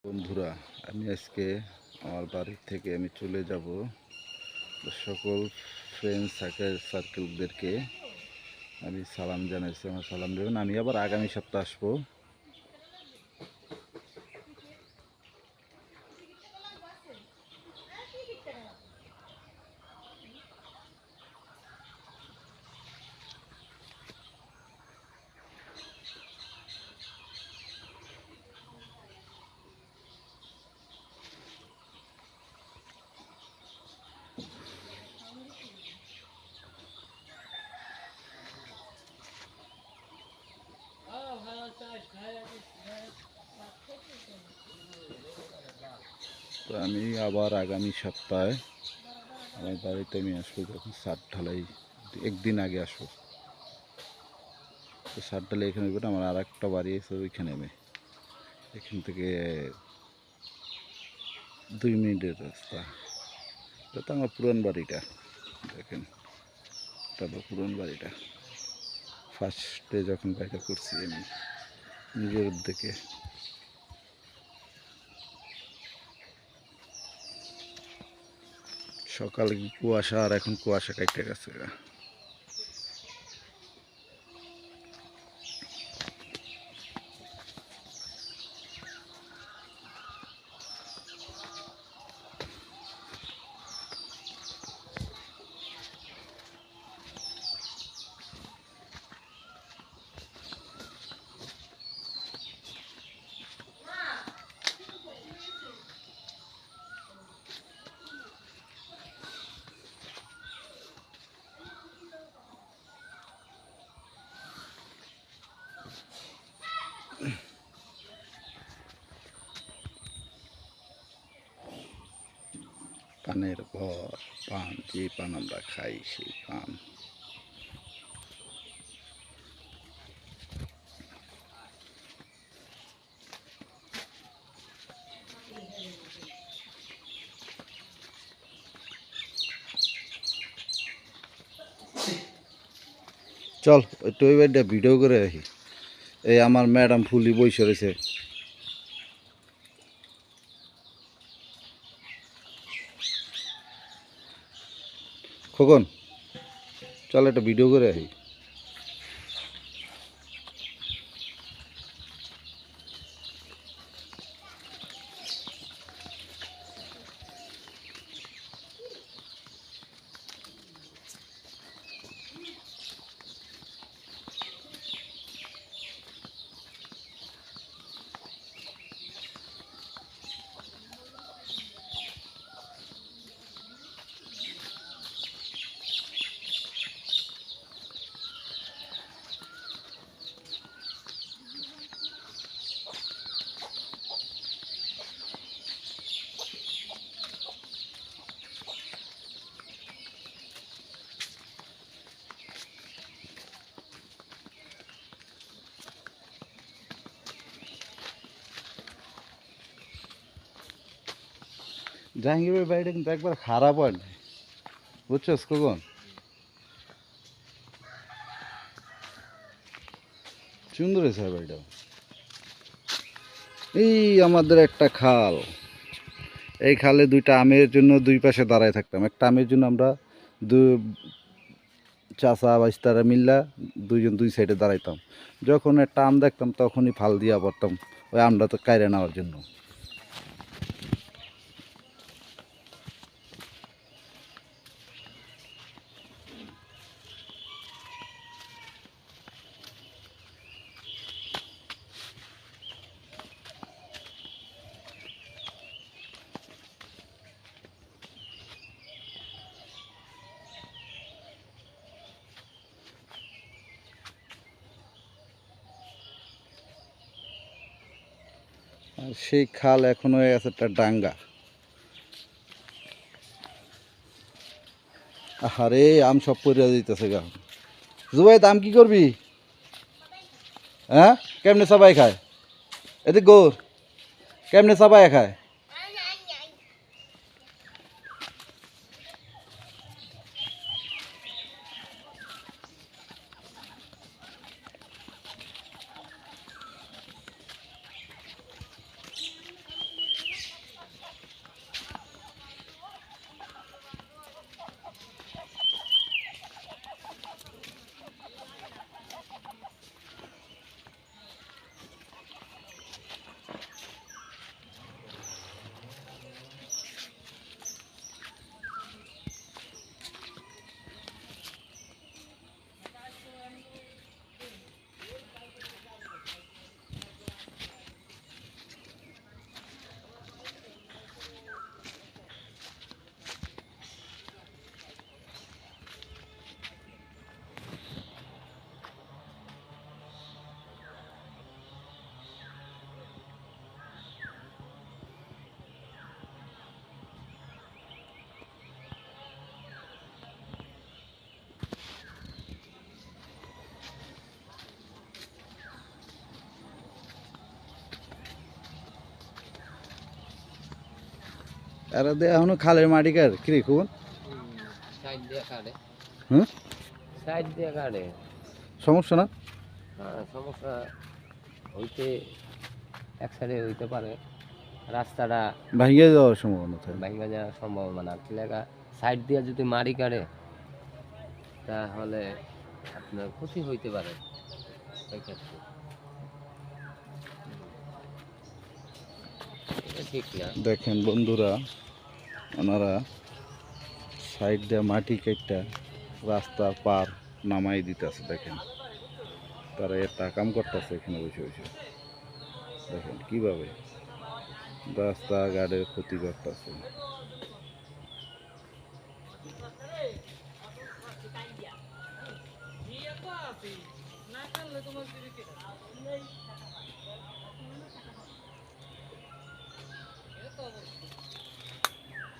বন্ধুরা, আমি আজকে আমার বাড়ি থেকে আমি চলে যাব সকল ফ্রেন্ড সার্কেলদেরকে আমি সালাম জানাইছি। আমার সালাম দেবেন। আমি আবার আগামী সপ্তাহে আসবো। তো আমি আবার আগামী সপ্তাহে আমার বাড়িতে আমি আসবো, যখন ছাদ ঢালাই একদিন আগে আসবো। তো ছাদ ঢালাই এখানে করে আমার আর একটা বাড়ি আছে, ওইখানে আমি এখান থেকে 2 মিনিটের রাস্তা। এটা তো আমার পুরান বাড়িটা, দেখেন এটা তো পুরান বাড়িটা। ফার্স্টে যখন বাড়িটা করছি আমি নিজের উদ্যোগে। সকালে কুয়াশা, আর এখন কুয়াশা কাটতে গেছে। পানের ঘর, পান, যে পান আমরা খাই সেই পান। চল একটু ওই বাড়িটা ভিডিও করে রাখি। এই আমার ম্যাডাম ফুলি বসে রয়েছে। খোকন, চল একটা ভিডিও করে রাখি। জাহাঙ্গীরের বাড়িটা কিন্তু একবার খারাপ হয় না, বুঝছস খোকন? সুন্দর হয়েছে বাড়িটা। এই আমাদের একটা খাল, এই খালে দুইটা আমের জন্য দুই পাশে দাঁড়ায় থাকতাম। একটা আমের জন্য আমরা দু চাচা বাইস্তারা মিল্লা দুইজন দুই সাইডে দাঁড়াইতাম। যখন একটা আম দেখতাম তখনই ফাল দিয়া পড়তাম ওই আমটা তো কাইরে নেওয়ার জন্য। আর সেই খাল এখন হয়ে গেছে একটা ডাঙ্গা। আরে আম সব পরিয়া দিতেছে গা। জুবাই, দাম কি করবি? হ্যাঁ, কেমনে সবাই খায়? এদিক গোর, কেমনে সবাই খায়? এরা দিয়ে এখনো খালের মাটি কার কিরে কোন সাইড দিয়ে কাটে, হ্যাঁ সাইড দিয়ে কাটে। সমস্যা না হ্যাঁ, সমস্যা হইতে এক সাইডে হইতে পারে, রাস্তাটা ভাঙিয়ে যাওয়ার সম্ভাবনা থাকে। ভাঙা যাওয়ার সম্ভাবনা। লেখা সাইড দিয়ে যদি মারি কাটে তাহলে আপনার ক্ষতি হইতে পারে ওই ক্ষেত্রে। এটা ঠিক না। দেখেন বন্ধুরা, ওনারা সাইড দিয়ে মাটি কেটটা রাস্তার পার নামাই দিতেছে। দেখেন তারা একটা কাম করতেছে এখানে বসে বসে। দেখেন কিভাবে রাস্তাঘাটের ক্ষতি করতেছে।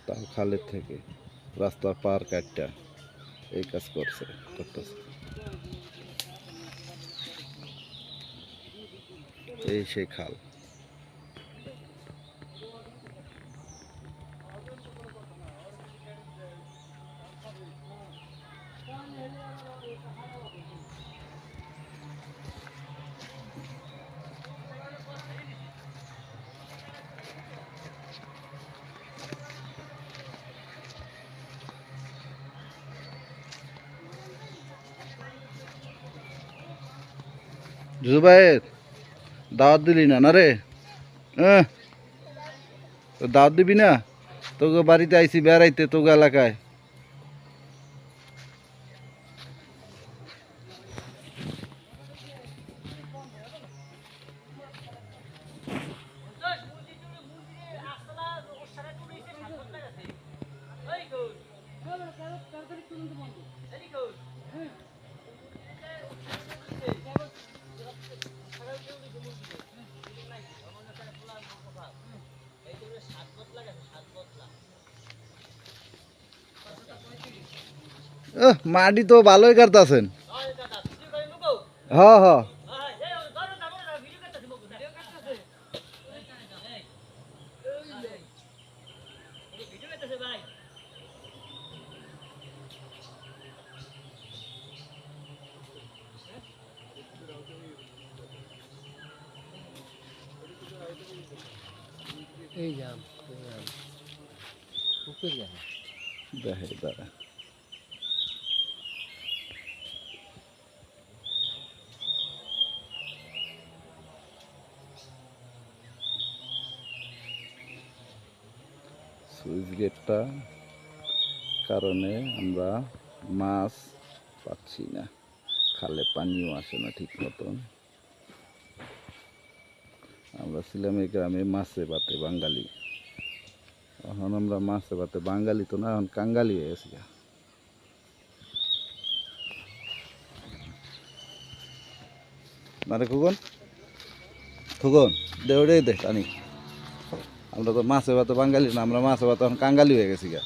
তাও খালের থেকে রাস্তার পার কাটটা এই কাজ করতেছে। এই সেই খাল। জুবাইর দাওয়াত দিলি না না রে? হ্যাঁ, তো দাওয়াত দিবি না? তোকে বাড়িতে আইছি বেড়াইতে তোকে এলাকায়। মাটি তো ভালোই কাটতেছেন। হ্যাঁ হ্যাঁ, এই যাম উপরে যাম। দেখে দাঁড়া সুইচ গেটটা কারণে আমরা মাছ পাচ্ছি না, খালে পানিও আসে না ঠিক মতন। আমরা ছিলাম এই গ্রামে মাছে ভাতে বাঙালি, এখন আমরা মাছে ভাতে বাঙালি তো না, এখন কাঙ্গালি হয়ে গেছি। না রে খুগন, খুগন দে ওটাই দে টানি। আমরা তো মাছে ভাতে বাঙালি না, আমরা মাছে ভাতে এখন কাঙ্গালি হয়ে গেছি গা।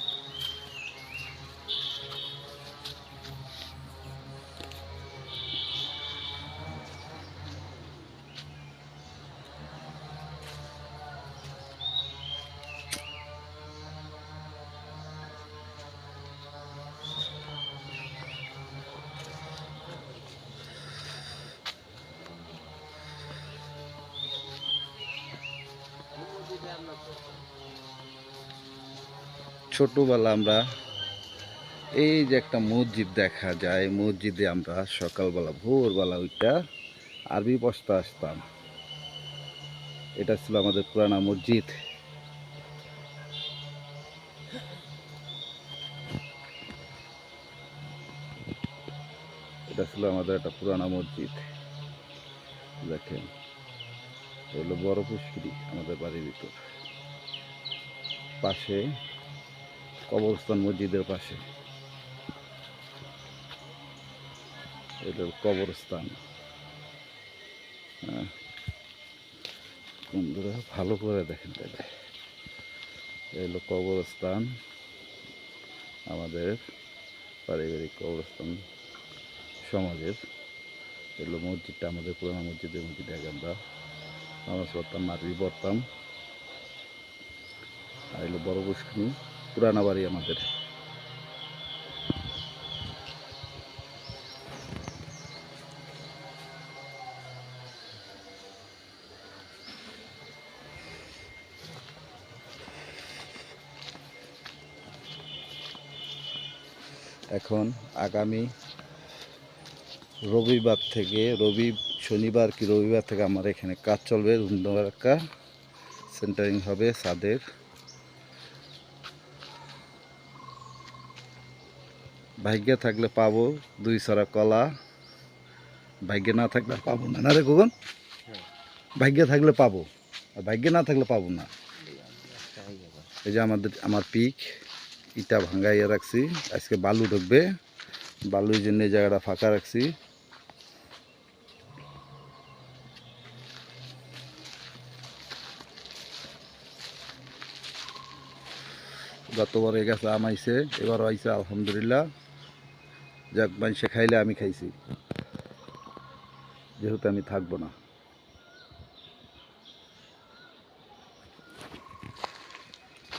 ছোটবেলা আমরা এই যে একটা মসজিদ দেখা যায়, মসজিদে আমরা সকালবেলা ভোরবেলা ওইটা আরবি পড়তে আসতাম। এটা ছিল আমাদের পুরানা মসজিদ। এটা ছিল আমাদের একটা পুরানা মসজিদ। দেখেন এগুলো বড় পুষ্করি আমাদের বাড়ির ভিতর, পাশে কবরস্থান, মসজিদের পাশে এটা কবরস্থান। বন্ধুরা ভালো করে দেখেন তাহলে, এগুলো কবরস্থান, আমাদের পারিবারিক কবরস্থান সমাজের। এগুলো মসজিদটা আমাদের পুরানো মসজিদের মসজিদে আগে আমরা নামাজ পড়তাম, মারবি পড়তাম। আর হলো বড় পুষ্করিণী, পুরানা বাড়ি আমাদের। এখন আগামী রবিবার থেকে শনিবার কি রবিবার থেকে আমার এখানে কাজ চলবে। রুমডাঙ্গা সেন্টারিং হবে ছাদের। ভাগ্যে থাকলে পাবো 2 ছড়া কলা, ভাগ্যে না থাকলে পাবো না। না রে গগন, ভাগ্যে থাকলে পাবো, আর ভাগ্যে না থাকলে পাবো না। এই যে আমার পিক ইটা ভাঙ্গাইয়া রাখছি, আজকে বালু ঢুকবে, বালুর জন্য এই জায়গাটা ফাঁকা রাখছি। গতবার এই গাছে আম আইছে, এবারও আইছে আলহামদুলিল্লাহ। যাক, মানুষে খাইলে আমি খাইছি, যেহেতু আমি থাকবো না।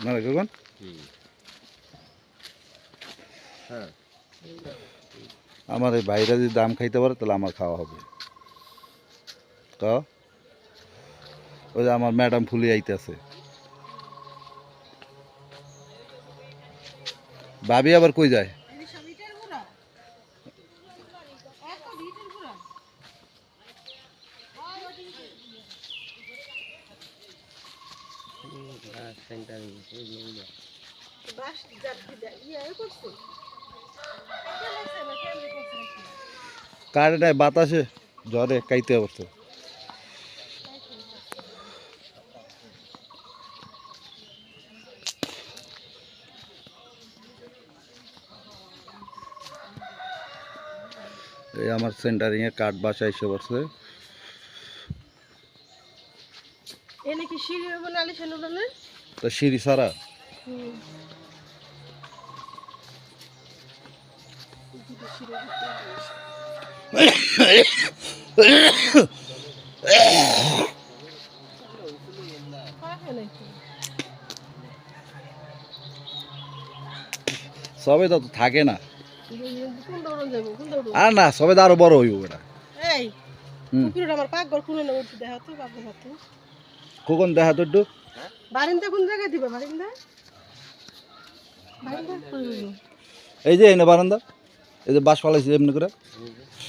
না রে গগন, হ্যাঁ, আমার এই ভাইরা যদি দাম খাইতে পারে তাহলে আমার খাওয়া হবে। তো ওই যে আমার ম্যাডাম ফুলি আইতেছে, ভাবি আবার কই যায়? কারেন্টায় বাতাসে ঝড়ে কাইতে পড়ছে। এই আমার সেন্টারিং এ কাঠ বাসা এসে পড়ছে। এনে কি সিঁড়ি হবে না আলিশান উঠানে? তো সিঁড়ি ছাড়া সবে তো থাকে না। আর না, সবে তো আরো বড় হইব এটা। এই কুকুরটা আমার পাকঘর খুলে নেব, একটু দেখা তো পাকঘর হাতে। কখন দেখা তো একটু। বারিন্দা কোন জায়গায় দিবা? বারিন্দা বারিন্দা কই হইলো? এই যে এনে বারান্দা, এই যে বাঁশ ফালাইছি এমনি করে।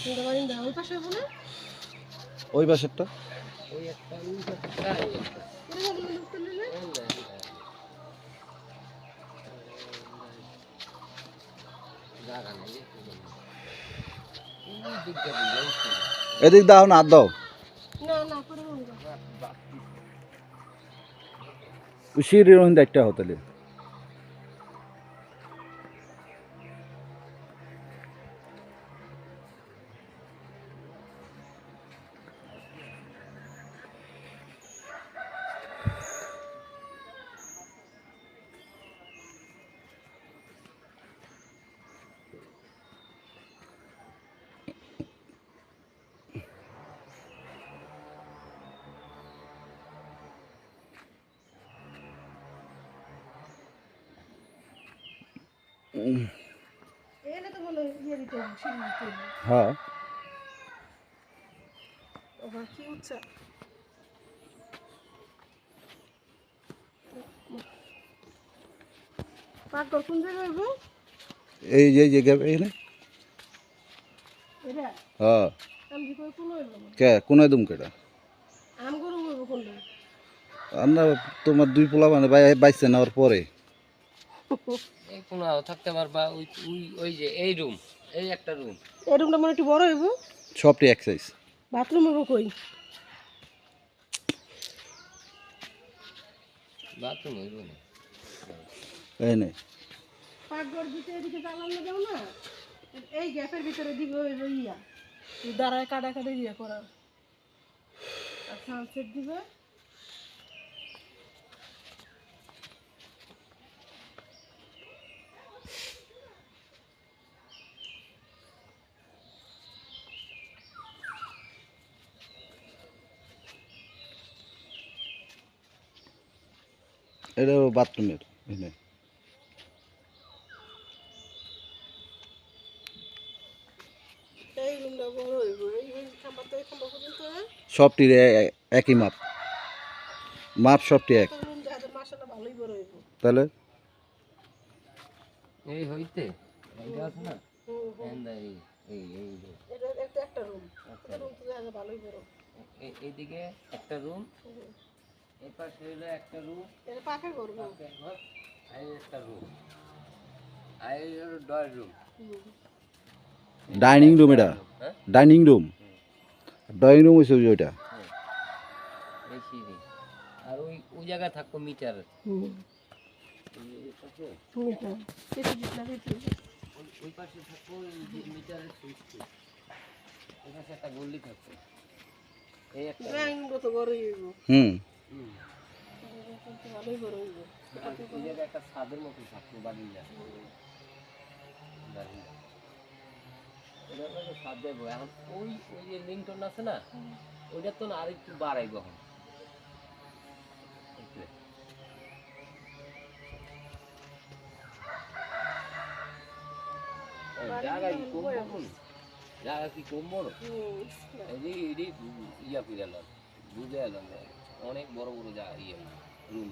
কোনটা বারিন্দা? ওই পাশে হবে না? ওই পাশেরটা। ওই একটা কোন জায়গায় লোক তুললে না? জায়গা নেই, এদিক দাও না, হাত দাও। না না করে হবে না। সিঁড়ির ওখানে একটা হোটেলে। এনে তো মনে হয় ইয়ে দিতে হবে, সিঁড়ি দিতে হবে। হ্যাঁ, ওবা কি উচ্চা। পাকঘর কোন জায়গায় হইব? এই যে এখানে। এটা হ্যাঁ, আমি কই কোন হইব? কে কোনায় দুম কেটা? আম গরু হইব কোনটা? আর না, তোমার 2 পোলা মানে বাইসে নেওয়ার পরে। এই কোনাও থাকতে পারবা। ওই ওই ওই যে এই রুম, এই একটা রুম। এই রুমটা মনে একটু বড় হইব। সবটি এক সাইজ। বাথরুম হইব কই? বাথরুম হইব না। এই নে, পাকঘর ভিতরে এদিকে জ্বালানো যাও না, এই গ্যাপের ভিতরে দিবে হইব ইয়া দাঁড়ায় কাটা কাটা ইয়া করা, আর সানসেট দিবে। এটা বাথরুমের। এই নে। এই রুমটা বড় হইব এই খাম্বা তো এই খাম্বা পর্যন্ত সবটির একই মাপ, মাপ সবটি এক। রুম যাদের মাসালা ভালোই বড় হইব। তাহলে এই হইতে এইটা আছে না হুম হুম এন্ড এই যে এটা একটা রুম রুম তো যাদের ভালোই বড়। এইদিকে একটা রুম, হুম। এই পাশে হলো একটা রুম, এটা পাখা করবো। পাশের ঘর, আর এই একটা রুম, আর এই হলো ডয়ের রুম। ডাইনিং রুম, এটা হ্যাঁ ডাইনিং রুম, ড্রয়িং রুম হয়েছে ওইটা। হ্যাঁ, এই সিঁড়ি। আর ওই ওই জায়গায় থাকবো মিটার। হুম এই পাশে মিটার কেটে দিতে লাগে। ওই পাশে থাকবো এই যে মিটারের সুইচ। এই পাশে একটা গল্লি থাকবে। এই একটা ড্রয়িং তো বড়ই হইব। হুম, হুম। ভালোই বড় হইব। আর এই জায়গায় একটা ছাদের মতো থাকবো বাগিচা। বাগিচা। এটা হলো ছাদ দেবো। এখন ওই ওই যে লিংটন আছে না, ওইটা তো আর একটু বাড়াইবো এখন। বুঝলে? ওই জায়গা কি কম বড়? জায়গা কি কম বড়? এদি ইয়া করে এলাম, বুঝে এলাম, অনেক বড় বড় জায়গা ইয়ে রুম।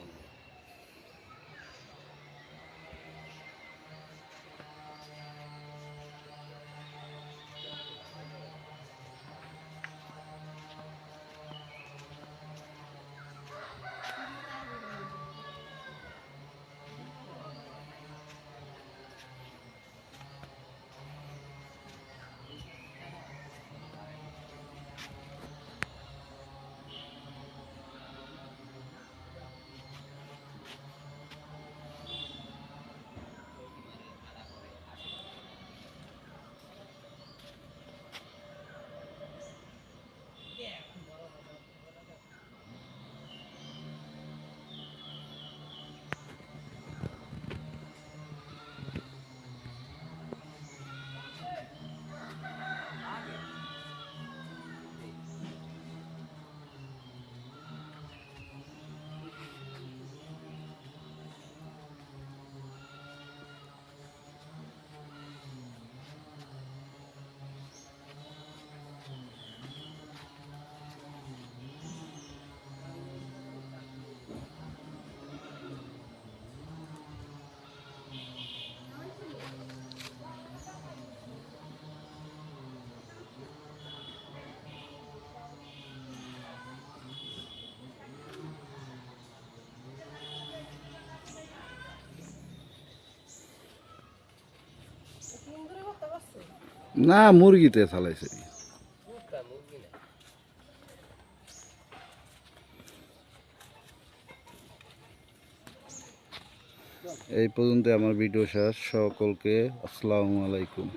না মুরগিতে চালাইছে। মুরগি না। এই পর্যন্ত আমার ভিডিও শেষ। সকলকে আসসালামু আলাইকুম।